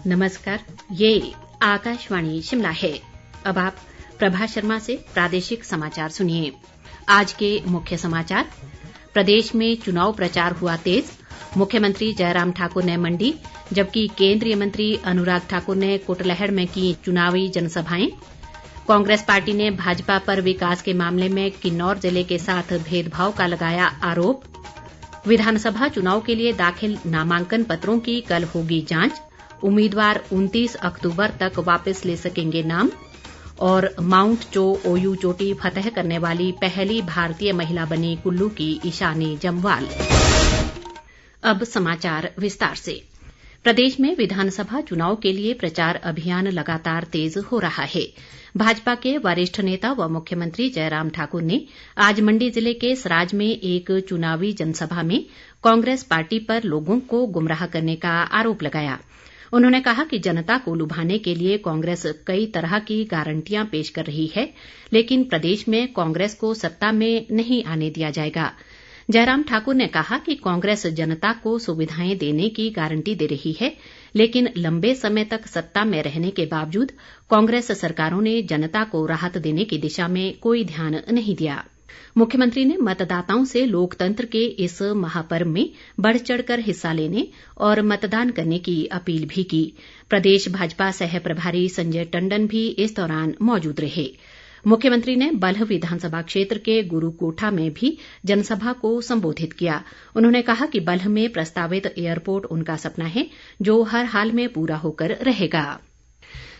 नमस्कार, ये आकाशवाणी शिमला है। अब आप प्रभा शर्मा से प्रादेशिक समाचार सुनिए। आज के मुख्य समाचार। प्रदेश में चुनाव प्रचार हुआ तेज, मुख्यमंत्री जयराम ठाकुर ने मंडी, जबकि केंद्रीय मंत्री अनुराग ठाकुर ने कुटलैहड़ में की चुनावी जनसभाएं। कांग्रेस पार्टी ने भाजपा पर विकास के मामले में किन्नौर जिले के साथ भेदभाव का लगाया आरोप। विधानसभा चुनाव के लिए दाखिल नामांकन पत्रों की कल होगी जांच, उम्मीदवार 29 अक्तूबर तक वापस ले सकेंगे नाम। और माउंट चो ओयू चोटी फतह करने वाली पहली भारतीय महिला बनी कुल्लू की ईशानी जम्वाल। अब समाचार विस्तार से। प्रदेश में विधानसभा चुनाव के लिए प्रचार अभियान लगातार तेज हो रहा है। भाजपा के वरिष्ठ नेता व मुख्यमंत्री जयराम ठाकुर ने आज मंडी जिले के सराज में एक चुनावी जनसभा में कांग्रेस पार्टी पर लोगों को गुमराह करने का आरोप लगाया। उन्होंने कहा कि जनता को लुभाने के लिए कांग्रेस कई तरह की गारंटियां पेश कर रही है, लेकिन प्रदेश में कांग्रेस को सत्ता में नहीं आने दिया जाएगा। जयराम ठाकुर ने कहा कि कांग्रेस जनता को सुविधाएं देने की गारंटी दे रही है, लेकिन लंबे समय तक सत्ता में रहने के बावजूद कांग्रेस सरकारों ने जनता को राहत देने की दिशा में कोई ध्यान नहीं दिया। मुख्यमंत्री ने मतदाताओं से लोकतंत्र के इस महापर्व में बढ़ चढ़ कर हिस्सा लेने और मतदान करने की अपील भी की। प्रदेश भाजपा सह प्रभारी संजय टंडन भी इस दौरान मौजूद रहे। मुख्यमंत्री ने बल्ह विधानसभा क्षेत्र के गुरुकोठा में भी जनसभा को संबोधित किया। उन्होंने कहा कि बल्ह में प्रस्तावित एयरपोर्ट उनका सपना है, जो हर हाल में पूरा होकर रहेगा।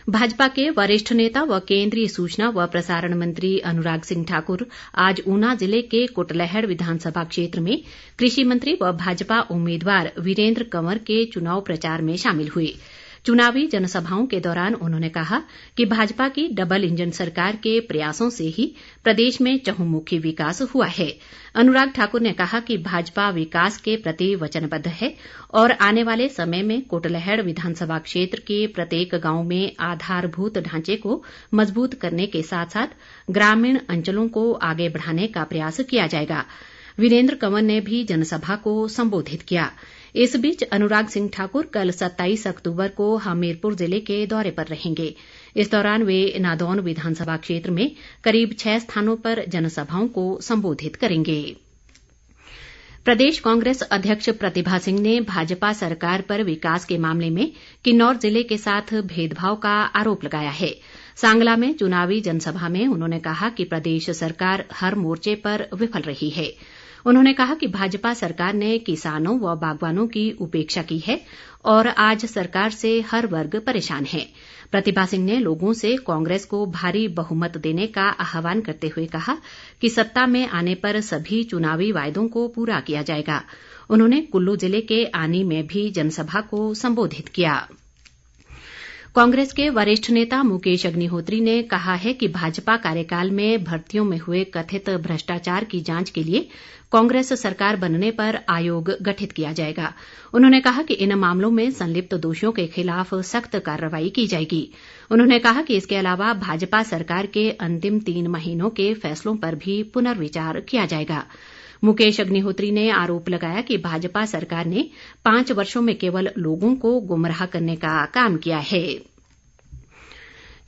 भाजपा के वरिष्ठ नेता व केंद्रीय सूचना व प्रसारण मंत्री अनुराग सिंह ठाकुर आज ऊना जिले के कुटलैहड़ विधानसभा क्षेत्र में कृषि मंत्री व भाजपा उम्मीदवार वीरेंद्र कंवर के चुनाव प्रचार में शामिल हुए। चुनावी जनसभाओं के दौरान उन्होंने कहा कि भाजपा की डबल इंजन सरकार के प्रयासों से ही प्रदेश में चहुमुखी विकास हुआ है। अनुराग ठाकुर ने कहा कि भाजपा विकास के प्रति वचनबद्ध है और आने वाले समय में कुटलैहड़ विधानसभा क्षेत्र के प्रत्येक गांव में आधारभूत ढांचे को मजबूत करने के साथ साथ ग्रामीण अंचलों को आगे बढ़ाने का प्रयास किया जाएगा। वीरेंद्र कंवर ने भी जनसभा को संबोधित किया। इस बीच अनुराग सिंह ठाकुर कल 27 अक्तूबर को हमीरपुर जिले के दौरे पर रहेंगे। इस दौरान वे नादौन विधानसभा क्षेत्र में करीब 6 स्थानों पर जनसभाओं को संबोधित करेंगे। प्रदेश कांग्रेस अध्यक्ष प्रतिभा सिंह ने भाजपा सरकार पर विकास के मामले में किन्नौर जिले के साथ भेदभाव का आरोप लगाया है। सांगला में चुनावी जनसभा में उन्होंने कहा कि प्रदेश सरकार हर मोर्चे पर विफल रही है। उन्होंने कहा कि भाजपा सरकार ने किसानों व बागवानों की उपेक्षा की है और आज सरकार से हर वर्ग परेशान है। प्रतिभा सिंह ने लोगों से कांग्रेस को भारी बहुमत देने का आह्वान करते हुए कहा कि सत्ता में आने पर सभी चुनावी वायदों को पूरा किया जाएगा। उन्होंने कुल्लू जिले के आनी में भी जनसभा को संबोधित किया। कांग्रेस के वरिष्ठ नेता मुकेश अग्निहोत्री ने कहा है कि भाजपा कार्यकाल में भर्तियों में हुए कथित भ्रष्टाचार की जांच के लिए कांग्रेस सरकार बनने पर आयोग गठित किया जाएगा। उन्होंने कहा कि इन मामलों में संलिप्त दोषियों के खिलाफ सख्त कार्रवाई की जाएगी। उन्होंने कहा कि इसके अलावा भाजपा सरकार के अंतिम 3 महीनों के फैसलों पर भी पुनर्विचार किया जाएगा। मुकेश अग्निहोत्री ने आरोप लगाया कि भाजपा सरकार ने 5 वर्षों में केवल लोगों को गुमराह करने का काम किया है।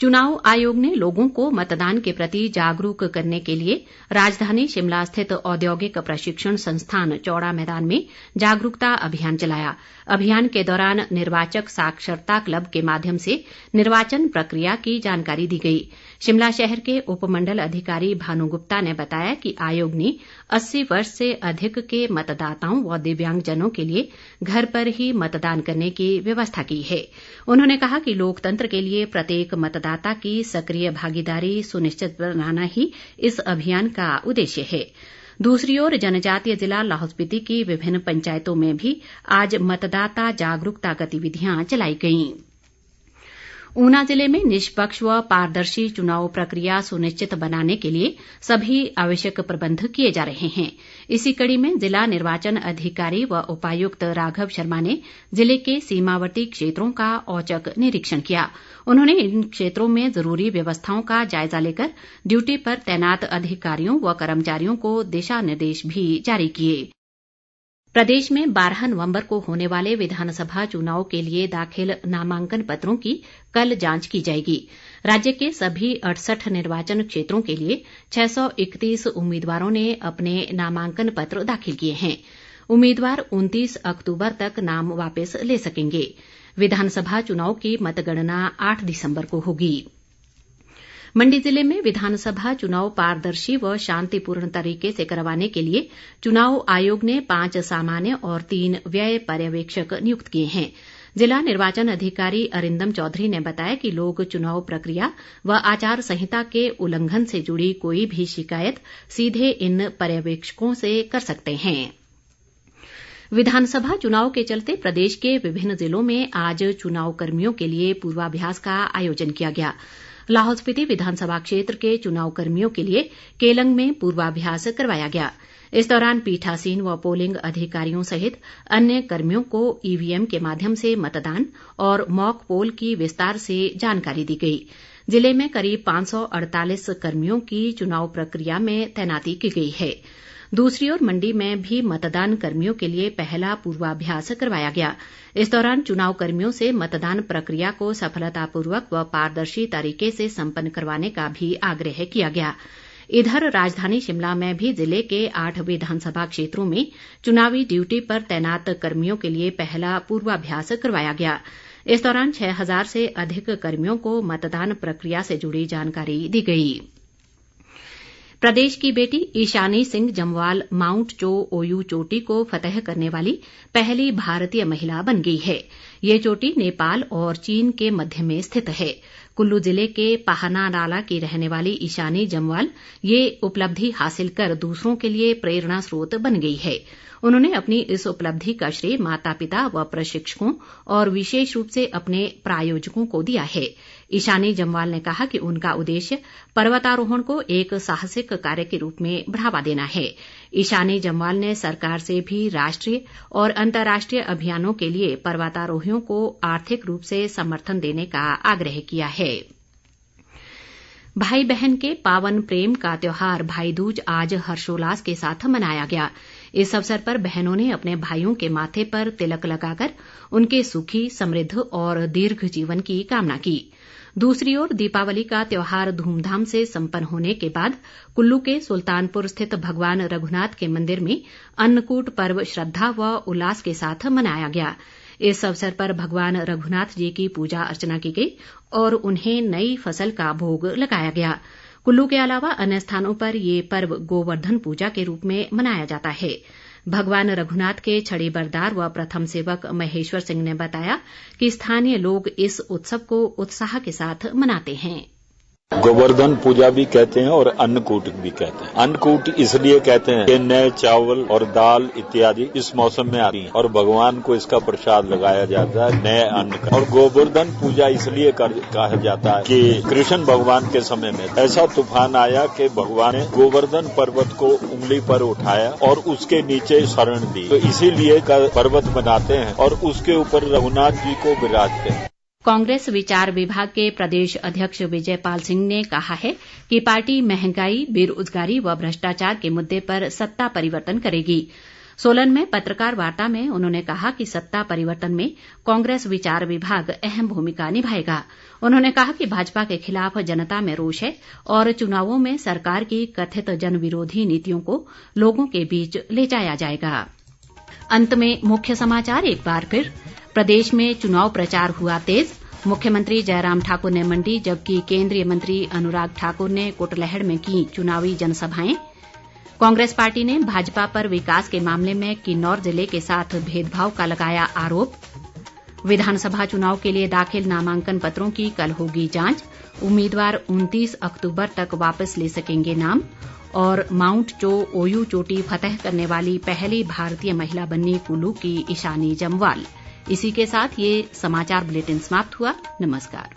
चुनाव आयोग ने लोगों को मतदान के प्रति जागरूक करने के लिए राजधानी शिमला स्थित औद्योगिक प्रशिक्षण संस्थान चौड़ा मैदान में जागरूकता अभियान चलाया। अभियान के दौरान निर्वाचक साक्षरता क्लब के माध्यम से निर्वाचन प्रक्रिया की जानकारी दी गई। शिमला शहर के उपमंडल अधिकारी भानु गुप्ता ने बताया कि आयोग ने 80 वर्ष से अधिक के मतदाताओं व दिव्यांगजनों के लिए घर पर ही मतदान करने की व्यवस्था की है। उन्होंने कहा कि लोकतंत्र के लिए प्रत्येक मतदाता की सक्रिय भागीदारी सुनिश्चित बनाना ही इस अभियान का उद्देश्य है। दूसरी ओर जनजातीय जिला लाहौल स्पीति की विभिन्न पंचायतों में भी आज मतदाता जागरूकता गतिविधियां चलाई गईं। ऊना जिले में निष्पक्ष व पारदर्शी चुनाव प्रक्रिया सुनिश्चित बनाने के लिए सभी आवश्यक प्रबंध किए जा रहे हैं। इसी कड़ी में जिला निर्वाचन अधिकारी व उपायुक्त राघव शर्मा ने जिले के सीमावर्ती क्षेत्रों का औचक निरीक्षण किया। उन्होंने इन क्षेत्रों में जरूरी व्यवस्थाओं का जायजा लेकर ड्यूटी पर तैनात अधिकारियों व कर्मचारियों को दिशा निर्देश भी जारी किए। प्रदेश में 12 नवंबर को होने वाले विधानसभा चुनाव के लिए दाखिल नामांकन पत्रों की कल जांच की जाएगी। राज्य के सभी 68 निर्वाचन क्षेत्रों के लिए 631 उम्मीदवारों ने अपने नामांकन पत्र दाखिल किए हैं। उम्मीदवार 29 अक्तूबर तक नाम वापस ले सकेंगे। विधानसभा चुनाव की मतगणना 8 दिसंबर को होगी। मंडी जिले में विधानसभा चुनाव पारदर्शी व शांतिपूर्ण तरीके से करवाने के लिए चुनाव आयोग ने 5 सामान्य और 3 व्यय पर्यवेक्षक नियुक्त किए हैं। जिला निर्वाचन अधिकारी अरिंदम चौधरी ने बताया कि लोग चुनाव प्रक्रिया व आचार संहिता के उल्लंघन से जुड़ी कोई भी शिकायत सीधे इन पर्यवेक्षकों से कर सकते हैं। विधानसभा चुनाव के चलते प्रदेश के विभिन्न जिलों में आज चुनाव कर्मियों के लिए पूर्वाभ्यास का आयोजन किया गया। लाहौल स्पीति विधानसभा क्षेत्र के चुनाव कर्मियों के लिए केलंग में पूर्वाभ्यास करवाया गया। इस दौरान पीठासीन व पोलिंग अधिकारियों सहित अन्य कर्मियों को ईवीएम के माध्यम से मतदान और मॉक पोल की विस्तार से जानकारी दी गई। जिले में करीब 548 कर्मियों की चुनाव प्रक्रिया में तैनाती की गई है। दूसरी ओर मंडी में भी मतदान कर्मियों के लिए पहला पूर्वाभ्यास करवाया गया। इस दौरान चुनाव कर्मियों से मतदान प्रक्रिया को सफलतापूर्वक व पारदर्शी तरीके से संपन्न करवाने का भी आग्रह किया गया। इधर राजधानी शिमला में भी जिले के 8 विधानसभा क्षेत्रों में चुनावी ड्यूटी पर तैनात कर्मियों के लिए पहला पूर्वाभ्यास करवाया गया। इस दौरान 6000 से अधिक कर्मियों को मतदान प्रक्रिया से जुड़ी जानकारी दी गई। प्रदेश की बेटी ईशानी सिंह जम्वाल माउंट चो ओयू चोटी को फतह करने वाली पहली भारतीय महिला बन गई है। ये चोटी नेपाल और चीन के मध्य में स्थित है। कुल्लू जिले के पाहना नाला की रहने वाली ईशानी जम्वाल ये उपलब्धि हासिल कर दूसरों के लिए प्रेरणा स्रोत बन गई है। उन्होंने अपनी इस उपलब्धि का श्रेय माता पिता व प्रशिक्षकों और विशेष रूप से अपने प्रायोजकों को दिया है। ईशानी जम्वाल ने कहा कि उनका उद्देश्य पर्वतारोहण को एक साहसिक कार्य के रूप में बढ़ावा देना है। ईशानी जम्वाल ने सरकार से भी राष्ट्रीय और अंतर्राष्ट्रीय अभियानों के लिए पर्वतारोहियों को आर्थिक रूप से समर्थन देने का आग्रह किया है। भाई बहन के पावन प्रेम का त्योहार भाई दूज आज हर्षोल्लास के साथ मनाया गया। इस अवसर पर बहनों ने अपने भाइयों के माथे पर तिलक लगाकर उनके सुखी समृद्ध और दीर्घ जीवन की कामना की। दूसरी ओर दीपावली का त्योहार धूमधाम से संपन्न होने के बाद कुल्लू के सुल्तानपुर स्थित भगवान रघुनाथ के मंदिर में अन्नकूट पर्व श्रद्धा व उल्लास के साथ मनाया गया। इस अवसर पर भगवान रघुनाथ जी की पूजा अर्चना की गई और उन्हें नई फसल का भोग लगाया गया। कुल्लू के अलावा अन्य स्थानों पर ये पर्व गोवर्धन पूजा के रूप में मनाया जाता है। भगवान रघुनाथ के छड़ी बरदार व प्रथम सेवक महेश्वर सिंह ने बताया कि स्थानीय लोग इस उत्सव को उत्साह के साथ मनाते हैं। गोवर्धन पूजा भी कहते हैं और अन्नकूट भी कहते हैं। अन्नकूट इसलिए कहते हैं कि नए चावल और दाल इत्यादि इस मौसम में आती है और भगवान को इसका प्रसाद लगाया जाता है नए अन्न का। और गोवर्धन पूजा इसलिए कहा जाता है कि कृष्ण भगवान के समय में ऐसा तूफान आया कि भगवान ने गोवर्धन पर्वत को उंगली पर उठाया और उसके नीचे शरण दी, तो इसीलिए पर्वत बनाते हैं और उसके ऊपर रघुनाथ जी को विराजते हैं। कांग्रेस विचार विभाग के प्रदेश अध्यक्ष विजयपाल सिंह ने कहा है कि पार्टी महंगाई, बेरोजगारी व भ्रष्टाचार के मुद्दे पर सत्ता परिवर्तन करेगी। सोलन में पत्रकार वार्ता में उन्होंने कहा कि सत्ता परिवर्तन में कांग्रेस विचार विभाग अहम भूमिका निभाएगा। उन्होंने कहा कि भाजपा के खिलाफ जनता में रोष है और चुनावों में सरकार की कथित जन विरोधी नीतियों को लोगों के बीच ले जाया जाएगा। अंत में मुख्य समाचार एक बार फिर। प्रदेश में चुनाव प्रचार हुआ तेज। मुख्यमंत्री जयराम ठाकुर ने मंडी जबकि केंद्रीय मंत्री अनुराग ठाकुर ने कुटलैहड़ में की चुनावी जनसभाएं। कांग्रेस पार्टी ने भाजपा पर विकास के मामले में किन्नौर जिले के साथ भेदभाव का लगाया आरोप। विधानसभा चुनाव के लिए दाखिल नामांकन पत्रों की कल होगी जांच। उम्मीदवार 29 अक्तूबर तक वापस ले सकेंगे नाम। और माउंट चो ओयू चोटी फतह करने वाली पहली भारतीय महिला बनी कुल्लू की ईशानी जम्वाल। इसी के साथ ये समाचार बुलेटिन समाप्त हुआ। नमस्कार।